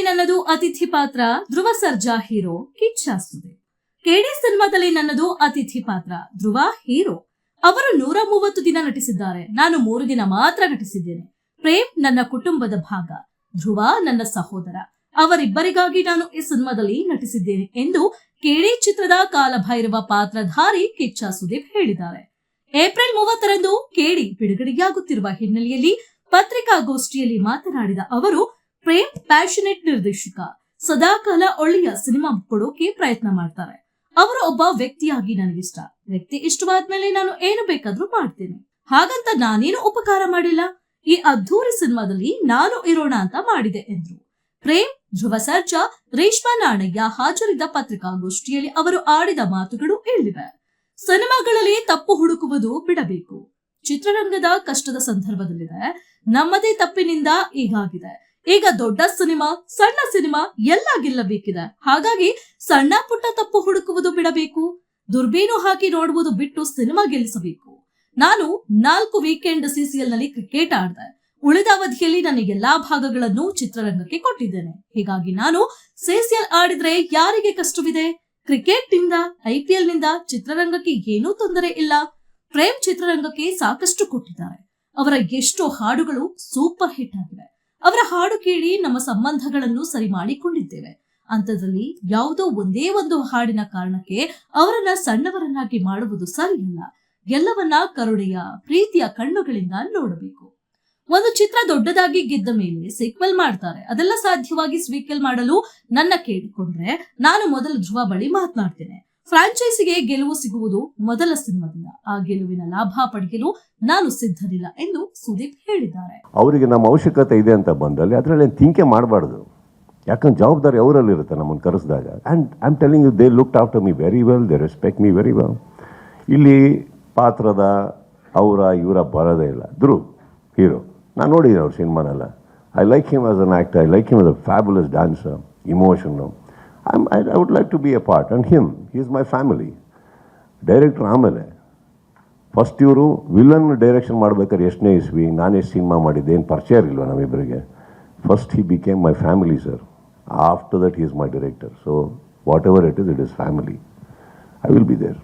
ಸಿನಿಮಾದಲ್ಲಿ ನನ್ನದು ಅತಿಥಿ ಪಾತ್ರ, ಧ್ರುವ ಸರ್ಜಾ ಹೀರೋ, ಕಿಚ್ಚ ಸುದೀಪ್. ಕೆಡಿ ಸಿನಿಮಾದಲ್ಲಿ ನನ್ನದು ಅತಿಥಿ ಪಾತ್ರ, ಧ್ರುವ ಹೀರೋ. ಅವರು 130 ದಿನ ನಟಿಸಿದ್ದಾರೆ, ನಾನು 3 ದಿನ ಮಾತ್ರ ನಟಿಸಿದ್ದೇನೆ. ಪ್ರೇಮ್ ನನ್ನ ಕುಟುಂಬದ ಭಾಗ, ಧ್ರುವ ನನ್ನ ಸಹೋದರ. ಅವರಿಬ್ಬರಿಗಾಗಿ ನಾನು ಈ ಸಿನಿಮಾದಲ್ಲಿ ನಟಿಸಿದ್ದೇನೆ ಎಂದು ಕೆಡಿ ಚಿತ್ರದ ಕಾಲಭೈರವ ಪಾತ್ರಧಾರಿ ಕಿಚ್ಚ ಸುದೀಪ್ ಹೇಳಿದ್ದಾರೆ. ಏಪ್ರಿಲ್ 30ರಂದು ಕೆಡಿ ಬಿಡುಗಡೆಯಾಗುತ್ತಿರುವ ಹಿನ್ನೆಲೆಯಲ್ಲಿ ಪತ್ರಿಕಾಗೋಷ್ಠಿಯಲ್ಲಿ ಮಾತನಾಡಿದ ಅವರು, ಪ್ರೇಮ್ ಪ್ಯಾಷನೇಟ್ ನಿರ್ದೇಶಕ, ಸದಾಕಾಲ ಒಳ್ಳೆಯ ಸಿನಿಮಾ ಕೊಡೋಕೆ ಪ್ರಯತ್ನ ಮಾಡ್ತಾರೆ. ಅವರು ಒಬ್ಬ ವ್ಯಕ್ತಿಯಾಗಿ ನನಗಿಷ್ಟ. ವ್ಯಕ್ತಿ ಇಷ್ಟವಾದ್ಮೇಲೆ ನಾನು ಏನು ಬೇಕಾದ್ರೂ ಮಾಡ್ತೇನೆ. ಹಾಗಂತ ನಾನೇನು ಉಪಕಾರ ಮಾಡಿಲ್ಲ. ಈ ಅದ್ಧೂರಿ ಸಿನಿಮಾದಲ್ಲಿ ನಾನು ಇರೋಣ ಅಂತ ಮಾಡಿದೆ ಎಂದ್ರು. ಪ್ರೇಮ್, ಧ್ರುವ ಸರ್ಜಾ, ರೇಷ್ಮಾ ನಾಣಯ್ಯ ಹಾಜರಿದ್ದ ಪತ್ರಿಕಾಗೋಷ್ಠಿಯಲ್ಲಿ ಅವರು ಆಡಿದ ಮಾತುಗಳು ಇಲ್ಲಿವೆ. ಸಿನಿಮಾಗಳಲ್ಲಿ ತಪ್ಪು ಹುಡುಕುವುದು ಬಿಡಬೇಕು. ಚಿತ್ರರಂಗದ ಕಷ್ಟದ ಸಂದರ್ಭದಲ್ಲಿದೆ. ನಮ್ಮದೇ ತಪ್ಪಿನಿಂದ ಹೀಗಾಗಿದೆ. ಈಗ ದೊಡ್ಡ ಸಿನಿಮಾ, ಸಣ್ಣ ಸಿನಿಮಾ ಎಲ್ಲ ಗೆಲ್ಲಬೇಕಿದೆ. ಹಾಗಾಗಿ ಸಣ್ಣ ಪುಟ್ಟ ತಪ್ಪು ಹುಡುಕುವುದು ಬಿಡಬೇಕು. ದುರ್ಬೀನು ಹಾಕಿ ನೋಡುವುದು ಬಿಟ್ಟು ಸಿನಿಮಾ ಗೆಲ್ಲಿಸಬೇಕು. ನಾನು 4 ವೀಕೆಂಡ್ ಸಿಸಿಎಲ್ ನಲ್ಲಿ ಕ್ರಿಕೆಟ್ ಆಡಿದೆ. ಉಳಿದ ಅವಧಿಯಲ್ಲಿ ನನ್ನ ಎಲ್ಲಾ ಭಾಗಗಳನ್ನು ಚಿತ್ರರಂಗಕ್ಕೆ ಕೊಟ್ಟಿದ್ದೇನೆ. ಹೀಗಾಗಿ ನಾನು ಸಿಸಿಎಲ್ ಆಡಿದ್ರೆ ಯಾರಿಗೆ ಕಷ್ಟವಿದೆ? ಕ್ರಿಕೆಟ್ ನಿಂದ, IPL ನಿಂದ ಚಿತ್ರರಂಗಕ್ಕೆ ಏನೂ ತೊಂದರೆ ಇಲ್ಲ. ಪ್ರೇಮ್ ಚಿತ್ರರಂಗಕ್ಕೆ ಸಾಕಷ್ಟು ಕೊಟ್ಟಿದ್ದಾರೆ. ಅವರ ಎಷ್ಟೋ ಹಾಡುಗಳು ಸೂಪರ್ ಹಿಟ್ ಆಗಿವೆ. ಅವರ ಹಾಡು ಕೇಳಿ ನಮ್ಮ ಸಂಬಂಧಗಳನ್ನು ಸರಿ ಮಾಡಿಕೊಂಡಿದ್ದೇವೆ. ಅಂತದ್ರಲ್ಲಿ ಯಾವುದೋ ಒಂದೇ ಒಂದು ಹಾಡಿನ ಕಾರಣಕ್ಕೆ ಅವರನ್ನ ಸಣ್ಣವರನ್ನಾಗಿ ಮಾಡುವುದು ಸರಿಯಲ್ಲ. ಎಲ್ಲವನ್ನ ಕರುಣೆಯ, ಪ್ರೀತಿಯ ಕಣ್ಣುಗಳಿಂದ ನೋಡಬೇಕು. ಒಂದು ಚಿತ್ರ ದೊಡ್ಡದಾಗಿ ಗೆದ್ದ ಮೇಲೆ ಸೀಕ್ವೆಲ್ ಮಾಡ್ತಾರೆ. ಅದೆಲ್ಲ ಸಾಧ್ಯವಾಗಿ ಸ್ವೀಕಲ್ ಮಾಡಲು ನನ್ನ ಕೇಳಿಕೊಂಡ್ರೆ ನಾನು ಮೊದಲು ಧ್ರುವ ಬಳಿ ಮಾತನಾಡ್ತೇನೆ. ಫ್ರಾಂಚೈಸಿಗೆ ಗೆಲುವು ಸಿಗುವುದು ಮೊದಲ ಸಿನಿಮಾದಿಂದ. ಆ ಗೆಲುವಿನ ಲಾಭ ಪಡೆಯಲು ನಾನು ಸಿದ್ಧರಿಲ್ಲ ಎಂದು ಸುದೀಪ್ ಹೇಳಿದ್ದಾರೆ. ಅವರಿಗೆ ನಮ್ಮ ಅವಶ್ಯಕತೆ ಇದೆ ಅಂತ ಬಂದಲ್ಲಿ ಅದರಲ್ಲಿ ಥಿಂಕೆ ಮಾಡಬಾರ್ದು. ಯಾಕಂದ್ರೆ ಜವಾಬ್ದಾರಿ ಅವರಲ್ಲಿ ಇರುತ್ತೆ ನಮ್ಮನ್ನು ಕರೆಸಿದಾಗ. And I am telling you, they looked after me very well, they respect me very well. ಇಲ್ಲಿ ಪಾತ್ರದ ಇವರ ಬರೋದೇ ಇಲ್ಲ. ಧ್ರುವ್ ಹೀರೋ, ನಾನು ನೋಡಿದ್ದೀನಿ ಅವ್ರ ಸಿನಿಮಾನೆಲ್ಲ. I like him as an actor, I like him as a fabulous dancer, ಇಮೋಷನ್ನು. I would like to be a part, and he is my family. Director ಆಮೇಲೆ ಫಸ್ಟ್ ಇವರು ವಿಲನ್ ಡೈರೆಕ್ಷನ್ ಮಾಡ್ಬೇಕಾದ್ರೆ ಎಷ್ಟನೇ ಇಸ್ವಿ, ನಾನು ಎಷ್ಟು ಸಿನಿಮಾ ಮಾಡಿದ್ದೆ, ಏನು ಪರಿಚಯ ಇರಲಿಲ್ವ ನಮ್ಮಿಬ್ಬರಿಗೆ. First he became my family, sir. After that he is my director. So whatever it is family. I will be there.